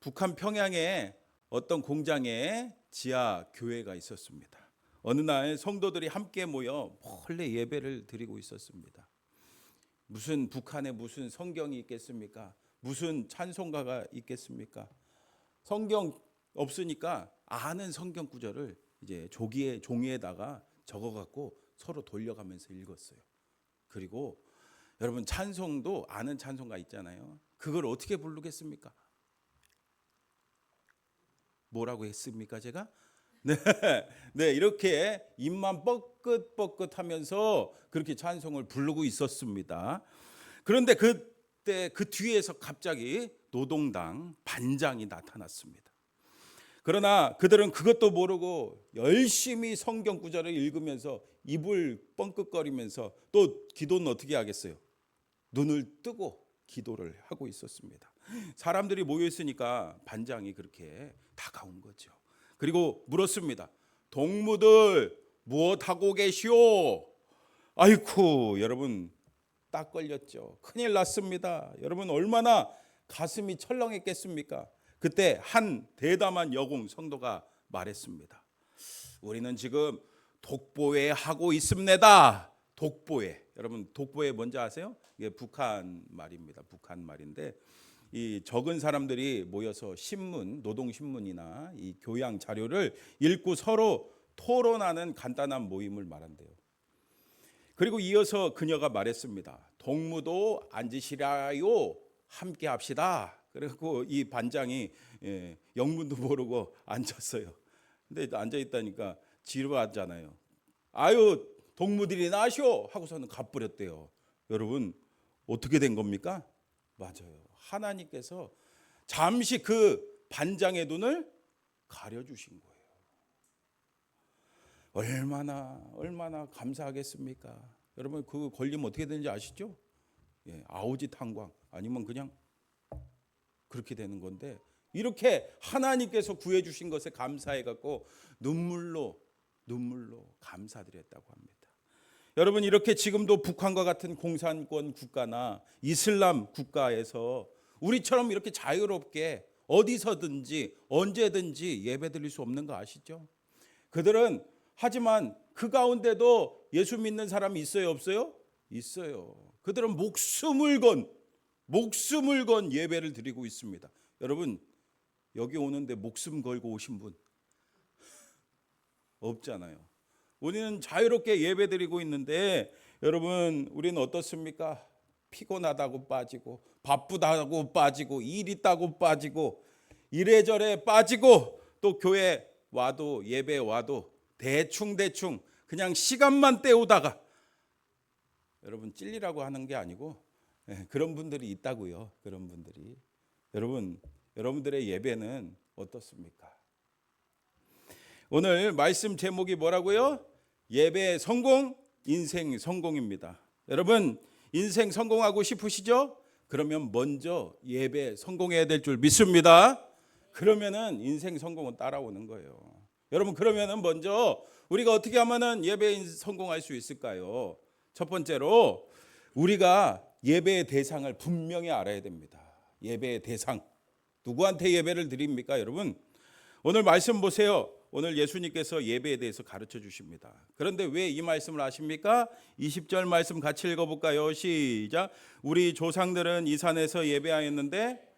북한 평양에 어떤 공장에 지하 교회가 있었습니다. 어느 날 성도들이 함께 모여 몰래 예배를 드리고 있었습니다. 무슨 북한에 무슨 성경이 있겠습니까? 무슨 찬송가가 있겠습니까? 성경 없으니까 아는 성경 구절을 이제 종이에다가 적어갖고 서로 돌려가면서 읽었어요. 그리고 여러분 찬송도 아는 찬송가 있잖아요. 그걸 어떻게 부르겠습니까? 뭐라고 했습니까 제가? 네, 이렇게 입만 뻐끗뻐끗하면서 그렇게 찬송을 부르고 있었습니다. 그런데 그때 그 뒤에서 갑자기 노동당 반장이 나타났습니다. 그러나 그들은 그것도 모르고 열심히 성경 구절을 읽으면서 입을 뻥끗거리면서 또 기도는 어떻게 하겠어요? 눈을 뜨고 기도를 하고 있었습니다. 사람들이 모여 있으니까 반장이 그렇게 다가온 거죠. 그리고 물었습니다. 동무들 무엇하고 계시오? 아이쿠 여러분 딱 걸렸죠. 큰일 났습니다. 여러분 얼마나 가슴이 철렁했겠습니까? 그때 한 대담한 여공 성도가 말했습니다. 우리는 지금 독보회 하고 있습니다. 독보회. 여러분 독보회 뭔지 아세요? 이게 북한 말입니다. 북한 말인데 이 적은 사람들이 모여서 신문, 노동신문이나 이 교양 자료를 읽고 서로 토론하는 간단한 모임을 말한대요. 그리고 이어서 그녀가 말했습니다. 동무도 앉으시라요. 함께 합시다. 그리고 이 반장이 영문도 모르고 앉았어요. 근데 앉아 있다니까 지루하잖아요. 아유 동무들이 나쇼 하고서는 가버렸대요. 여러분 어떻게 된 겁니까? 맞아요. 하나님께서 잠시 그 반장의 눈을 가려주신 거예요. 얼마나 감사하겠습니까? 여러분 그 걸리면 어떻게 되는지 아시죠? 아우지 탄광 아니면 그냥 그렇게 되는 건데 이렇게 하나님께서 구해주신 것에 감사해갖고 눈물로 감사드렸다고 합니다. 여러분 이렇게 지금도 북한과 같은 공산권 국가나 이슬람 국가에서 우리처럼 이렇게 자유롭게 어디서든지 언제든지 예배드릴 수 없는 거 아시죠? 그들은 하지만 그 가운데도 예수 믿는 사람이 있어요 없어요? 있어요. 그들은 목숨을 건 예배를 드리고 있습니다. 여러분 여기 오는데 목숨 걸고 오신 분 없잖아요. 우리는 자유롭게 예배드리고 있는데 여러분 우리는 어떻습니까? 피곤하다고 빠지고 바쁘다고 빠지고 일 있다고 빠지고 이래저래 빠지고 또 교회 와도 예배 와도 대충 그냥 시간만 때우다가 여러분 찔리라고 하는 게 아니고 그런 분들이 있다고요. 그런 분들이 여러분들의 예배는 어떻습니까? 오늘 말씀 제목이 뭐라고요? 예배 성공, 인생 성공입니다. 여러분 인생 성공하고 싶으시죠? 그러면 먼저 예배 성공해야 될 줄 믿습니다. 그러면은 인생 성공은 따라오는 거예요. 여러분 그러면은 먼저 우리가 어떻게 하면은 예배 성공할 수 있을까요? 첫 번째로 우리가 예배의 대상을 분명히 알아야 됩니다. 예배의 대상. 누구한테 예배를 드립니까, 여러분? 오늘 말씀 보세요. 오늘 예수님께서 예배에 대해서 가르쳐 주십니다. 그런데 왜 이 말씀을 하십니까? 20절 말씀 같이 읽어볼까요? 시작. 우리 조상들은 이 산에서 예배하였는데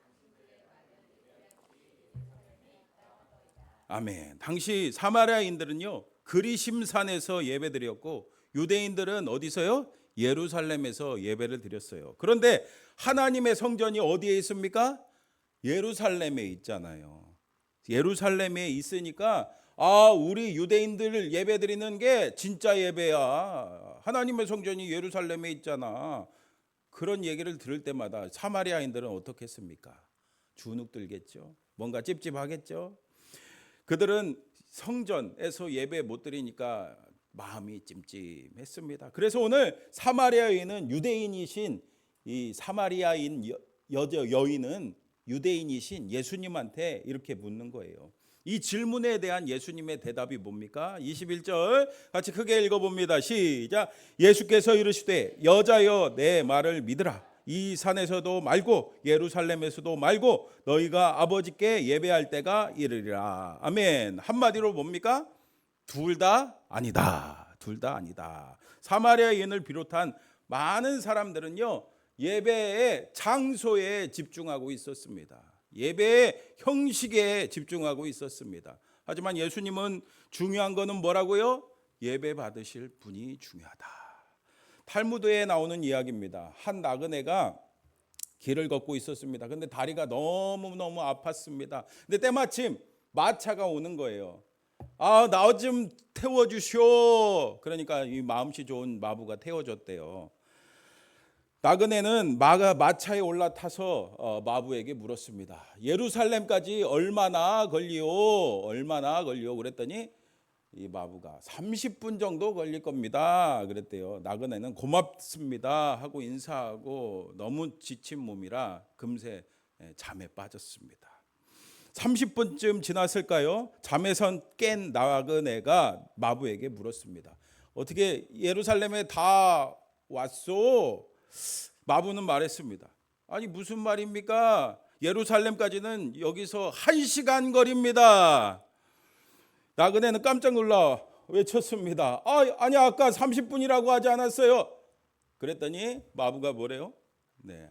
아멘. 당시 사마리아인들은요 그리심산에서 예배드렸고 유대인들은 어디서요? 예루살렘에서 예배를 드렸어요. 그런데 하나님의 성전이 어디에 있습니까? 예루살렘에 있잖아요. 예루살렘에 있으니까 우리 유대인들 예배드리는 게 진짜 예배야. 하나님의 성전이 예루살렘에 있잖아. 그런 얘기를 들을 때마다 사마리아인들은 어떻게 했습니까? 주눅들겠죠. 뭔가 찝찝하겠죠. 그들은 성전에서 예배 못 드리니까 마음이 찜찜했습니다. 그래서 오늘 사마리아인은 유대인이신 이 사마리아인 여인은 유대인이신 예수님한테 이렇게 묻는 거예요. 이 질문에 대한 예수님의 대답이 뭡니까? 21절 같이 크게 읽어봅니다. 시작. 예수께서 이르시되 여자여 내 말을 믿으라. 이 산에서도 말고 예루살렘에서도 말고 너희가 아버지께 예배할 때가 이르리라. 아멘. 한마디로 뭡니까? 둘 다 아니다. 둘 다 아니다. 사마리아인을 비롯한 많은 사람들은요, 예배의 장소에 집중하고 있었습니다. 예배의 형식에 집중하고 있었습니다. 하지만 예수님은 중요한 거는 뭐라고요? 예배 받으실 분이 중요하다. 탈무드에 나오는 이야기입니다. 한 나그네가 길을 걷고 있었습니다. 근데 다리가 너무너무 아팠습니다. 근데 때마침 마차가 오는 거예요. 나 좀 태워주시오. 그러니까 이 마음씨 좋은 마부가 태워줬대요. 나그네는 마차에 올라타서 마부에게 물었습니다. 예루살렘까지 얼마나 걸리오? 얼마나 걸리오? 그랬더니 이 마부가 30분 정도 걸릴 겁니다. 그랬대요. 나그네는 고맙습니다 하고 인사하고 너무 지친 몸이라 금세 잠에 빠졌습니다. 30분쯤 지났을까요? 잠에선 깬 나그네가 마부에게 물었습니다. 어떻게 예루살렘에 다 왔소? 마부는 말했습니다. 아니 무슨 말입니까? 예루살렘까지는 여기서 1시간 거리입니다. 나그네는 깜짝 놀라 외쳤습니다. 아니 아까 30분이라고 하지 않았어요? 그랬더니 마부가 뭐래요? 네,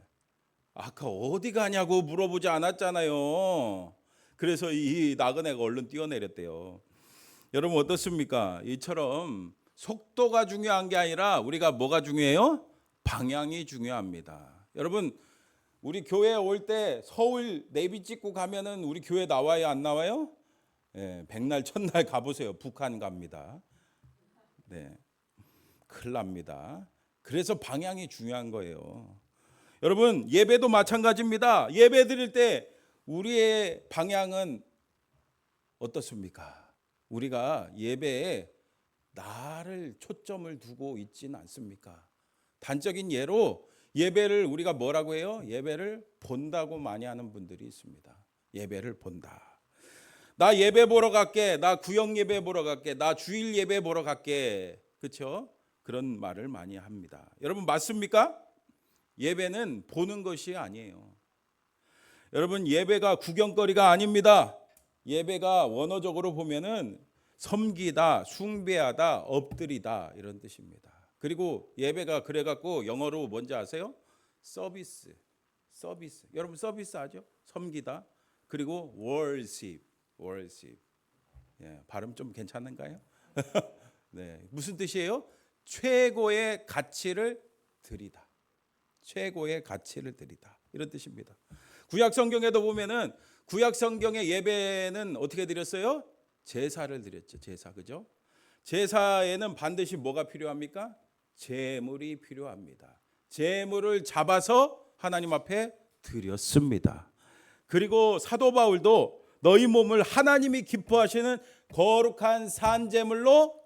아까 어디 가냐고 물어보지 않았잖아요. 그래서 이 나그네가 얼른 뛰어내렸대요. 여러분 어떻습니까? 이처럼 속도가 중요한 게 아니라 우리가 뭐가 중요해요? 방향이 중요합니다. 여러분 우리 교회에 올 때 서울 내비 찍고 가면은 우리 교회 나와요, 안 나와요? 네, 백날 첫날 가보세요. 북한 갑니다. 네, 큰일 납니다. 그래서 방향이 중요한 거예요. 여러분 예배도 마찬가지입니다. 예배 드릴 때 우리의 방향은 어떻습니까? 우리가 예배에 나를 초점을 두고 있지는 않습니까? 단적인 예로 예배를 우리가 뭐라고 해요? 예배를 본다고 많이 하는 분들이 있습니다. 예배를 본다. 나 예배 보러 갈게. 나 구역 예배 보러 갈게. 나 주일 예배 보러 갈게. 그렇죠? 그런 말을 많이 합니다. 여러분 맞습니까? 예배는 보는 것이 아니에요. 여러분 예배가 구경거리가 아닙니다. 예배가 원어적으로 보면은 섬기다, 숭배하다, 엎드리다 이런 뜻입니다. 그리고 예배가 그래갖고 영어로 뭔지 아세요? 서비스. 여러분 서비스 하죠? 섬기다. 그리고 worship. 예, 발음 좀 괜찮은가요? 네, 무슨 뜻이에요? 최고의 가치를 드리다. 최고의 가치를 드리다. 이런 뜻입니다. 구약 성경에도 보면은 구약 성경의 예배는 어떻게 드렸어요? 제사를 드렸죠. 제사, 그죠? 제사에는 반드시 뭐가 필요합니까? 제물이 필요합니다. 제물을 잡아서 하나님 앞에 드렸습니다. 그리고 사도 바울도 너희 몸을 하나님이 기뻐하시는 거룩한 산제물로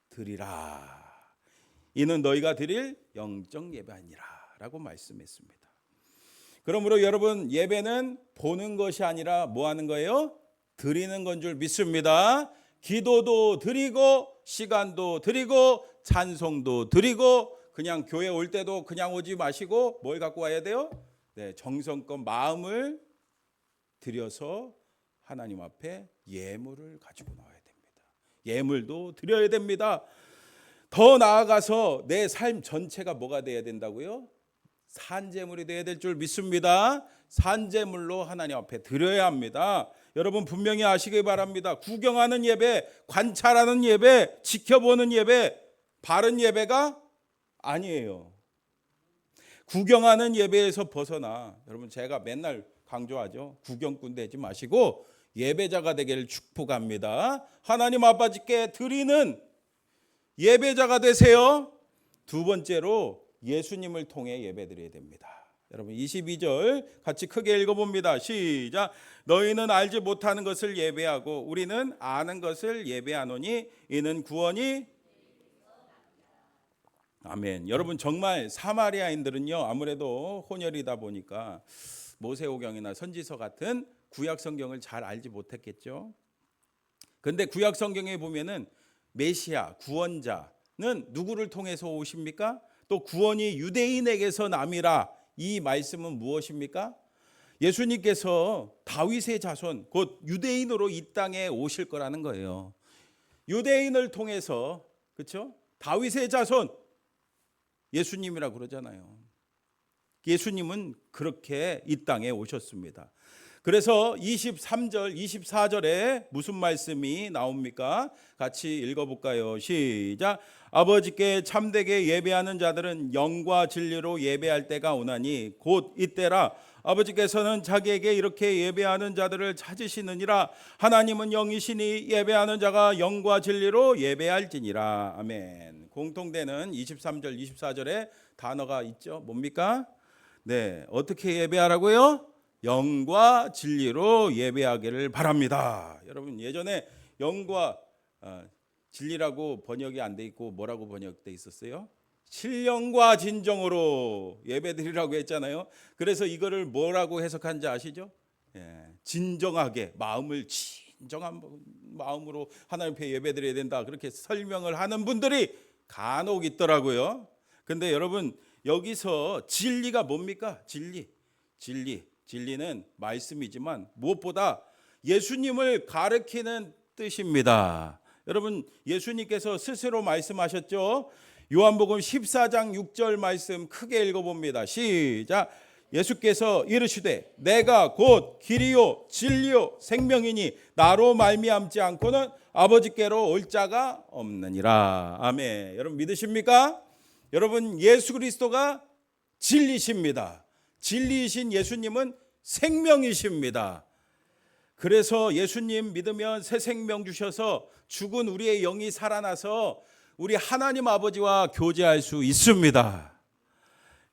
드리라. 이는 너희가 드릴 영적 예배 아니라 라고 말씀했습니다. 그러므로 여러분 예배는 보는 것이 아니라 뭐 하는 거예요? 드리는 건 줄 믿습니다. 기도도 드리고 시간도 드리고 찬송도 드리고 그냥 교회 올 때도 그냥 오지 마시고 뭘 갖고 와야 돼요? 네, 정성껏 마음을 들여서 하나님 앞에 예물을 가지고 나와야 됩니다. 예물도 드려야 됩니다. 더 나아가서 내 삶 전체가 뭐가 돼야 된다고요? 산제물이 돼야 될 줄 믿습니다. 산제물로 하나님 앞에 드려야 합니다. 여러분 분명히 아시기 바랍니다. 구경하는 예배, 관찰하는 예배, 지켜보는 예배, 바른 예배가 아니에요. 구경하는 예배에서 벗어나 여러분 제가 맨날 강조하죠. 구경꾼 되지 마시고 예배자가 되기를 축복합니다. 하나님 아버지께 드리는 예배자가 되세요. 두 번째로 예수님을 통해 예배드려야 됩니다. 여러분 22절 같이 크게 읽어봅니다. 시작. 너희는 알지 못하는 것을 예배하고 우리는 아는 것을 예배하노니 이는 구원이 아멘. 여러분 정말 사마리아인들은요 아무래도 혼혈이다 보니까 모세오경이나 선지서 같은 구약 성경을 잘 알지 못했겠죠. 그런데 구약 성경에 보면은 메시아 구원자는 누구를 통해서 오십니까? 또 구원이 유대인에게서 남이라 이 말씀은 무엇입니까? 예수님께서 다윗의 자손 곧 유대인으로 이 땅에 오실 거라는 거예요. 유대인을 통해서 그렇죠? 다윗의 자손 예수님이라고 그러잖아요. 예수님은 그렇게 이 땅에 오셨습니다. 그래서 23절, 24절에 무슨 말씀이 나옵니까? 같이 읽어볼까요? 시작. 아버지께 참되게 예배하는 자들은 영과 진리로 예배할 때가 오나니 곧 이때라. 아버지께서는 자기에게 이렇게 예배하는 자들을 찾으시느니라. 하나님은 영이시니 예배하는 자가 영과 진리로 예배할지니라. 아멘. 공통되는 23절, 24절에 단어가 있죠. 뭡니까? 네, 어떻게 예배하라고요? 영과 진리로 예배하기를 바랍니다. 여러분 예전에 영과 진리라고 번역이 안 돼 있고 뭐라고 번역돼 있었어요? 신령과 진정으로 예배드리라고 했잖아요. 그래서 이거를 뭐라고 해석한지 아시죠? 진정하게 마음을 진정한 마음으로 하나님 앞에 예배드려야 된다. 그렇게 설명을 하는 분들이 간혹 있더라고요. 근데 여러분 여기서 진리가 뭡니까? 진리는 말씀이지만 무엇보다 예수님을 가리키는 뜻입니다. 여러분 예수님께서 스스로 말씀하셨죠. 요한복음 14장 6절 말씀 크게 읽어봅니다. 시작. 예수께서 이르시되 내가 곧 길이요 진리요 생명이니 나로 말미암지 않고는 아버지께로 올 자가 없느니라. 아멘. 여러분 믿으십니까? 여러분 예수 그리스도가 진리십니다. 진리이신 예수님은 생명이십니다. 그래서 예수님 믿으면 새 생명 주셔서 죽은 우리의 영이 살아나서 우리 하나님 아버지와 교제할 수 있습니다.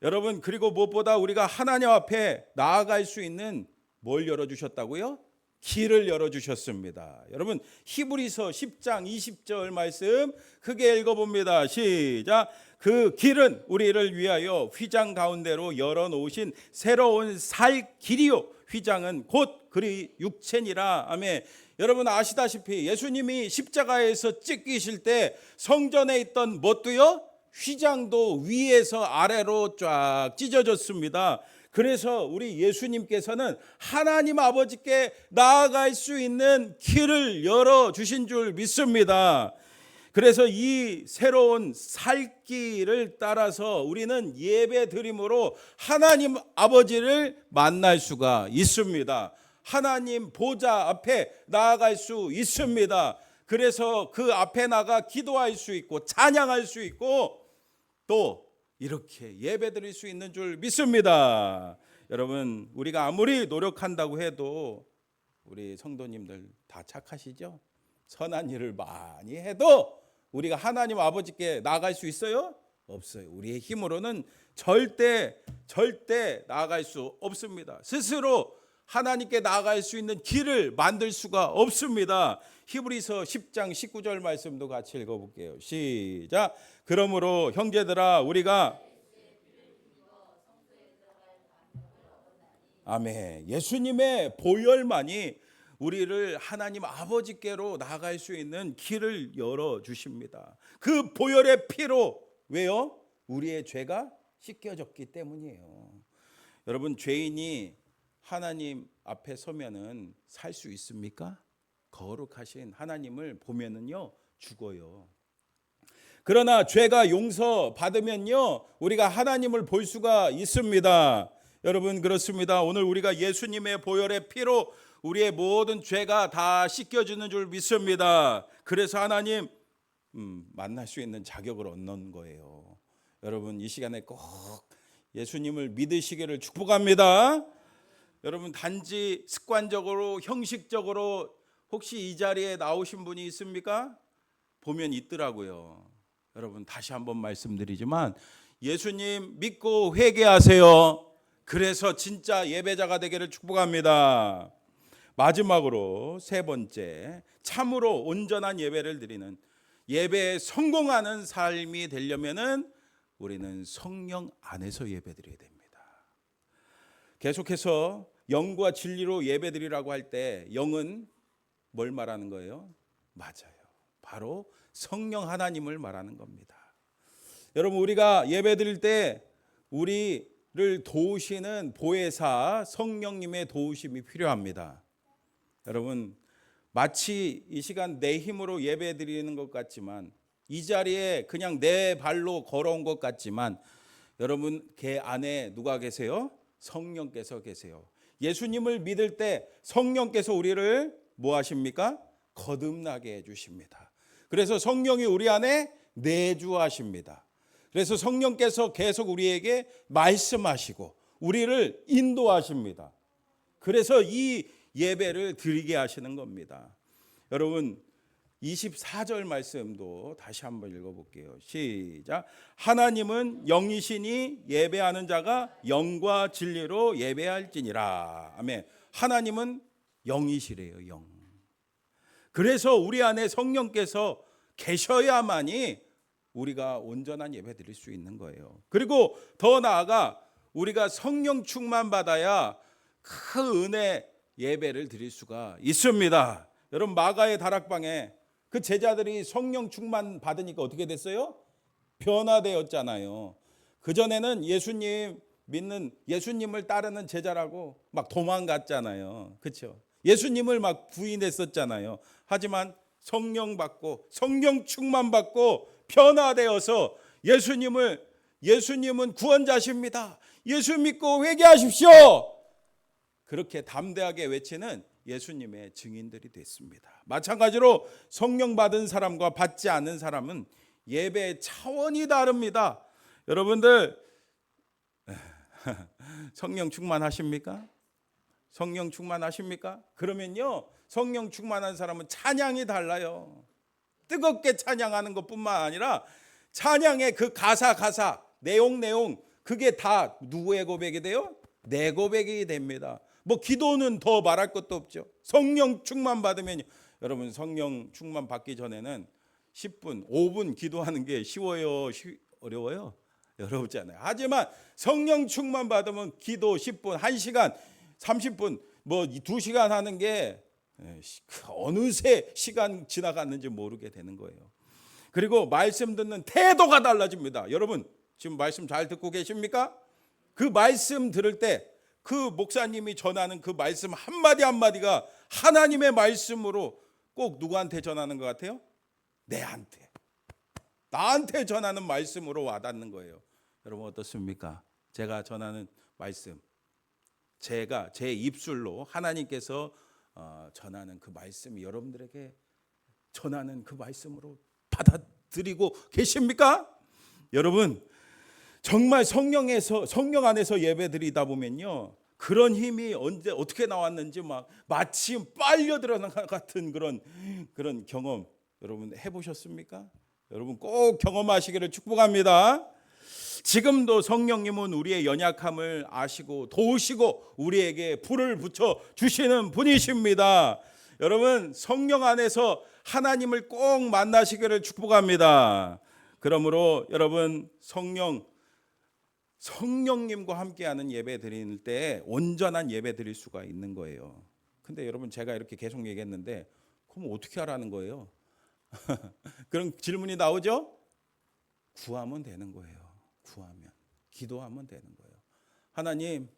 여러분 그리고 무엇보다 우리가 하나님 앞에 나아갈 수 있는 뭘 열어주셨다고요? 길을 열어주셨습니다. 여러분 히브리서 10장 20절 말씀 크게 읽어봅니다. 시작. 그 길은 우리를 위하여 휘장 가운데로 열어놓으신 새로운 살 길이요 휘장은 곧 그리 육체니라. 아멘. 여러분 아시다시피 예수님이 십자가에서 찢기실 때 성전에 있던 뭣도요? 휘장도 위에서 아래로 쫙 찢어졌습니다. 그래서 우리 예수님께서는 하나님 아버지께 나아갈 수 있는 길을 열어주신 줄 믿습니다. 그래서 이 새로운 살 길을 따라서 우리는 예배 드림으로 하나님 아버지를 만날 수가 있습니다. 하나님 보좌 앞에 나아갈 수 있습니다. 그래서 그 앞에 나가 기도할 수 있고 찬양할 수 있고 또 이렇게 예배 드릴 수 있는 줄 믿습니다. 여러분 우리가 아무리 노력한다고 해도 우리 성도님들 다 착하시죠? 선한 일을 많이 해도 우리가 하나님 아버지께 나아갈 수 있어요? 없어요. 우리의 힘으로는 절대 나아갈 수 없습니다. 스스로 하나님께 나아갈 수 있는 길을 만들 수가 없습니다. 히브리서 10장 19절 말씀도 같이 읽어볼게요. 시작. 그러므로 형제들아 우리가 아멘. 예수님의 보혈만이 우리를 하나님 아버지께로 나아갈 수 있는 길을 열어주십니다. 그 보혈의 피로 왜요? 우리의 죄가 씻겨졌기 때문이에요. 여러분 죄인이 하나님 앞에 서면은 살 수 있습니까? 거룩하신 하나님을 보면은요 죽어요. 그러나 죄가 용서받으면요 우리가 하나님을 볼 수가 있습니다. 여러분 그렇습니다. 오늘 우리가 예수님의 보혈의 피로 우리의 모든 죄가 다 씻겨주는 줄 믿습니다. 그래서 하나님 만날 수 있는 자격을 얻는 거예요. 여러분 이 시간에 꼭 예수님을 믿으시기를 축복합니다. 여러분 단지 습관적으로 형식적으로 혹시 이 자리에 나오신 분이 있습니까? 보면 있더라고요. 여러분 다시 한번 말씀드리지만 예수님 믿고 회개하세요. 그래서 진짜 예배자가 되기를 축복합니다. 마지막으로 세 번째, 참으로 온전한 예배를 드리는 예배에 성공하는 삶이 되려면은 우리는 성령 안에서 예배드려야 됩니다. 계속해서 영과 진리로 예배드리라고 할 때 영은 뭘 말하는 거예요? 맞아요. 바로 성령 하나님을 말하는 겁니다. 여러분 우리가 예배드릴 때 우리 도우시는 보혜사 성령님의 도우심이 필요합니다. 여러분, 마치 이 시간 내 힘으로 예배 드리는 것 같지만, 이 자리에 그냥 내 발로 걸어온 것 같지만, 여러분 그 안에 누가 계세요? 성령께서 계세요. 예수님을 믿을 때 성령께서 우리를 뭐 하십니까? 거듭나게 해주십니다. 그래서 성령이 우리 안에 내주하십니다. 그래서 성령께서 계속 우리에게 말씀하시고 우리를 인도하십니다. 그래서 이 예배를 드리게 하시는 겁니다. 여러분 24절 말씀도 다시 한번 읽어볼게요. 시작. 하나님은 영이시니 예배하는 자가 영과 진리로 예배할지니라. 아멘. 하나님은 영이시래요. 영. 그래서 우리 안에 성령께서 계셔야만이 우리가 온전한 예배 드릴 수 있는 거예요. 그리고 더 나아가 우리가 성령 충만 받아야 그 은혜 예배를 드릴 수가 있습니다. 여러분 마가의 다락방에 그 제자들이 성령 충만 받으니까 어떻게 됐어요? 변화되었잖아요. 그전에는 예수님 믿는, 예수님을 따르는 제자라고 막 도망갔잖아요. 그렇죠? 예수님을 막 부인했었잖아요. 하지만 성령 받고 성령 충만 받고 변화되어서 예수님은 구원자십니다. 예수 믿고 회개하십시오. 그렇게 담대하게 외치는 예수님의 증인들이 됐습니다. 마찬가지로 성령 받은 사람과 받지 않는 사람은 예배의 차원이 다릅니다. 여러분들 성령 충만하십니까? 성령 충만하십니까? 그러면요 성령 충만한 사람은 찬양이 달라요. 뜨겁게 찬양하는 것뿐만 아니라 찬양의 그 가사 내용 그게 다 누구의 고백이 돼요? 내 고백이 됩니다. 뭐 기도는 더 말할 것도 없죠. 성령 충만 받으면 여러분 성령 충만 받기 전에는 10분, 5분 기도하는 게 쉬워요? 어려워요? 어렵잖아요. 하지만 성령 충만 받으면 기도 10분, 1시간, 30분, 뭐 2시간 하는 게 어느새 시간 지나갔는지 모르게 되는 거예요. 그리고 말씀 듣는 태도가 달라집니다. 여러분 지금 말씀 잘 듣고 계십니까? 그 말씀 들을 때 그 목사님이 전하는 그 말씀 한마디 한마디가 하나님의 말씀으로 꼭 누구한테 전하는 것 같아요? 나한테 전하는 말씀으로 와닿는 거예요. 여러분 어떻습니까? 제가 전하는 말씀, 제 입술로 하나님께서 전하는 그 말씀이 여러분들에게 전하는 그 말씀으로 받아들이고 계십니까? 여러분 정말 성령 안에서 예배드리다 보면요 그런 힘이 언제 어떻게 나왔는지 마치 빨려 들어간 같은 그런 경험 여러분 해보셨습니까? 여러분 꼭 경험하시기를 축복합니다. 지금도 성령님은 우리의 연약함을 아시고 도우시고 우리에게 불을 붙여 주시는 분이십니다. 여러분 성령 안에서 하나님을 꼭 만나시기를 축복합니다. 그러므로 여러분 성령님과 함께하는 예배 드릴 때 온전한 예배 드릴 수가 있는 거예요. 근데 여러분 제가 이렇게 계속 얘기했는데 그럼 어떻게 하라는 거예요? 그런 질문이 나오죠? 구하면 되는 거예요. 기도하면 되는 거예요. 하나님,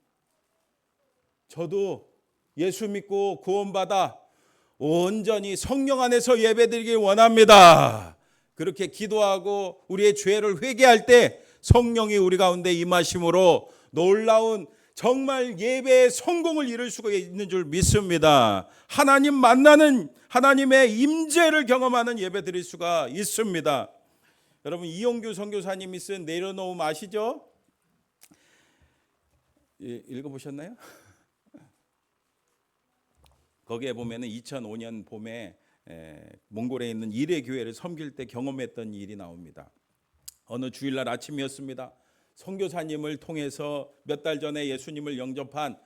저도 예수 믿고 구원받아 온전히 성령 안에서 예배드리길 원합니다. 그렇게 기도하고 우리의 죄를 회개할 때 성령이 우리 가운데 임하심으로 놀라운 정말 예배의 성공을 이룰 수가 있는 줄 믿습니다. 하나님 만나는 하나님의 임재를 경험하는 예배 드릴 수가 있습니다. 여러분 이용규 선교사님이 쓴 내려놓음 아시죠? 읽어보셨나요? 거기에 보면은 2005년 봄에 몽골에 있는 일의 교회를 섬길 때 경험했던 일이 나옵니다. 어느 주일날 아침이었습니다. 선교사님을 통해서 몇 달 전에 예수님을 영접한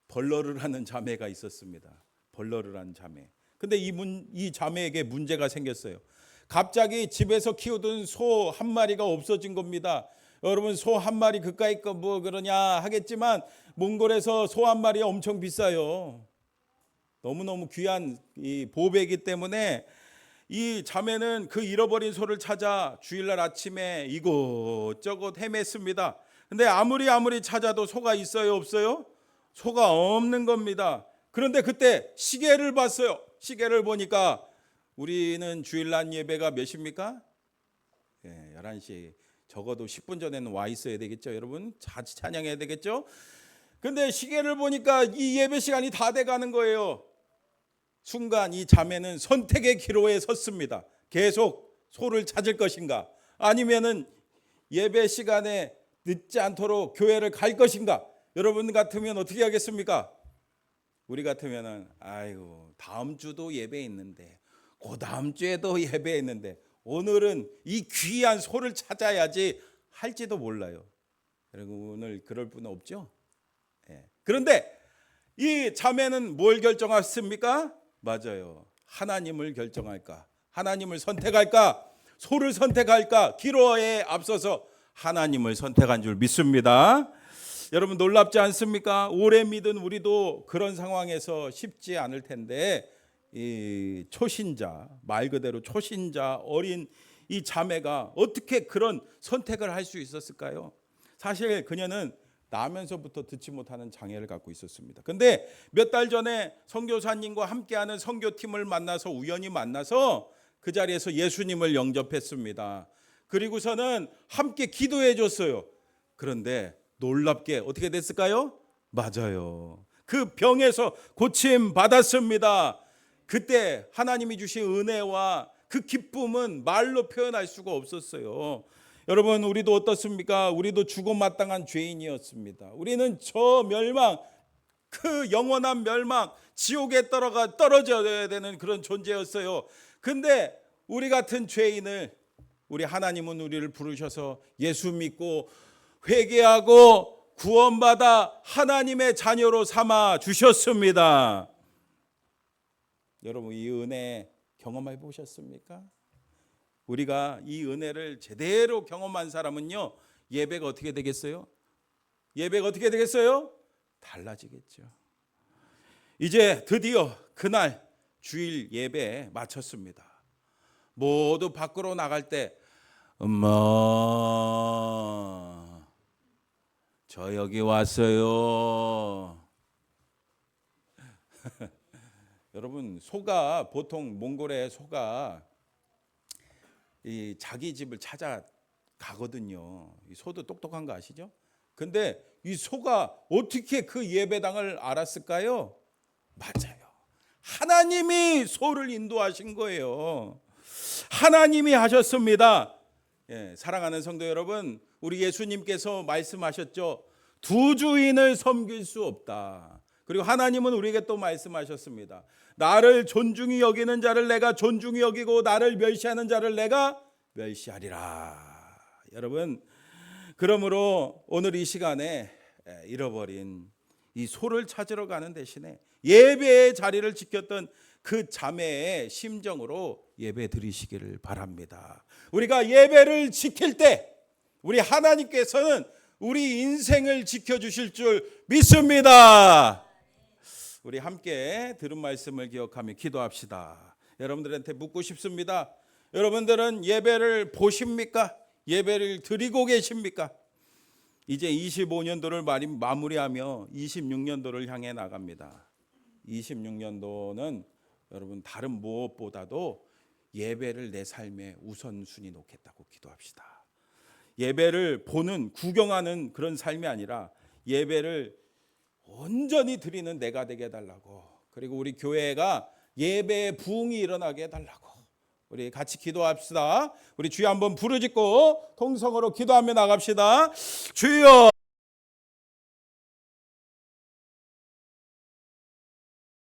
벌러르라는 자매가 있었습니다. 벌러르라는 자매. 근데 이 자매에게 문제가 생겼어요. 갑자기 집에서 키우던 소 한 마리가 없어진 겁니다. 여러분 소 한 마리 그까이 거 뭐 그러냐 하겠지만 몽골에서 소 한 마리 엄청 비싸요. 너무너무 귀한 이 보배이기 때문에 이 자매는 그 잃어버린 소를 찾아 주일날 아침에 이곳저곳 헤맸습니다. 근데 아무리 찾아도 소가 있어요, 없어요? 소가 없는 겁니다. 그런데 그때 시계를 봤어요. 시계를 보니까 우리는 주일날 예배가 몇 시입니까? 11시. 적어도 10분 전에는 와 있어야 되겠죠, 여러분? 같이 찬양해야 되겠죠? 근데 시계를 보니까 이 예배 시간이 다 돼가는 거예요. 순간 이 자매는 선택의 기로에 섰습니다. 계속 소를 찾을 것인가, 아니면은 예배 시간에 늦지 않도록 교회를 갈 것인가. 여러분 같으면 어떻게 하겠습니까? 우리 같으면은 아이고 다음 주도 예배 있는데, 그 다음 주에도 예배 있는데, 오늘은 이 귀한 소를 찾아야지 할지도 몰라요. 여러분 오늘 그럴 분은 없죠? 그런데 이 자매는 뭘 결정했습니까? 맞아요. 하나님을 결정할까? 하나님을 선택할까? 소를 선택할까? 기로에 앞서서 하나님을 선택한 줄 믿습니다. 여러분 놀랍지 않습니까? 오래 믿은 우리도 그런 상황에서 쉽지 않을 텐데, 이 초신자, 말 그대로 초신자 어린 이 자매가 어떻게 그런 선택을 할 수 있었을까요? 사실 그녀는 나면서부터 듣지 못하는 장애를 갖고 있었습니다. 근데 몇 달 전에 선교사님과 함께하는 선교팀을 만나서 우연히 만나서 그 자리에서 예수님을 영접했습니다. 그리고서는 함께 기도해 줬어요. 그런데 놀랍게 어떻게 됐을까요? 맞아요. 그 병에서 고침 받았습니다. 그때 하나님이 주신 은혜와 그 기쁨은 말로 표현할 수가 없었어요. 여러분 우리도 어떻습니까? 우리도 죽음마땅한 죄인이었습니다. 우리는 저 멸망, 그 영원한 멸망, 지옥에 떨어져야 되는 그런 존재였어요. 근데 우리 같은 죄인을 우리 하나님은 우리를 부르셔서 예수 믿고 회개하고 구원받아 하나님의 자녀로 삼아 주셨습니다. 여러분 이 은혜 경험해 보셨습니까? 우리가 이 은혜를 제대로 경험한 사람은요, 예배가 어떻게 되겠어요? 예배가 어떻게 되겠어요? 달라지겠죠. 이제 드디어 그날 주일 예배 마쳤습니다. 모두 밖으로 나갈 때 엄마 저 여기 왔어요. 여러분 소가 보통 몽골의 소가 이 자기 집을 찾아 가거든요. 이 소도 똑똑한 거 아시죠? 근데 이 소가 어떻게 그 예배당을 알았을까요? 맞아요. 하나님이 소를 인도하신 거예요. 하나님이 하셨습니다. 사랑하는 성도 여러분, 우리 예수님께서 말씀하셨죠. 두 주인을 섬길 수 없다. 그리고 하나님은 우리에게 또 말씀하셨습니다. 나를 존중히 여기는 자를 내가 존중히 여기고 나를 멸시하는 자를 내가 멸시하리라. 여러분, 그러므로 오늘 이 시간에 잃어버린 이 소를 찾으러 가는 대신에 예배의 자리를 지켰던 그 자매의 심정으로 예배 드리시기를 바랍니다. 우리가 예배를 지킬 때 우리 하나님께서는 우리 인생을 지켜주실 줄 믿습니다. 우리 함께 들은 말씀을 기억하며 기도합시다. 여러분들한테 묻고 싶습니다. 여러분들은 예배를 보십니까? 예배를 드리고 계십니까? 이제 25년도를 마무리하며 26년도를 향해 나갑니다. 26년도는 여러분 다른 무엇보다도 예배를 내 삶의 우선순위 놓겠다고 기도합시다. 예배를 보는, 구경하는 그런 삶이 아니라 예배를 온전히 드리는 내가 되게 해달라고, 그리고 우리 교회가 예배의 부흥이 일어나게 해달라고 우리 같이 기도합시다. 우리 주여 한번 부르짖고 통성으로 기도하며 나갑시다. 주여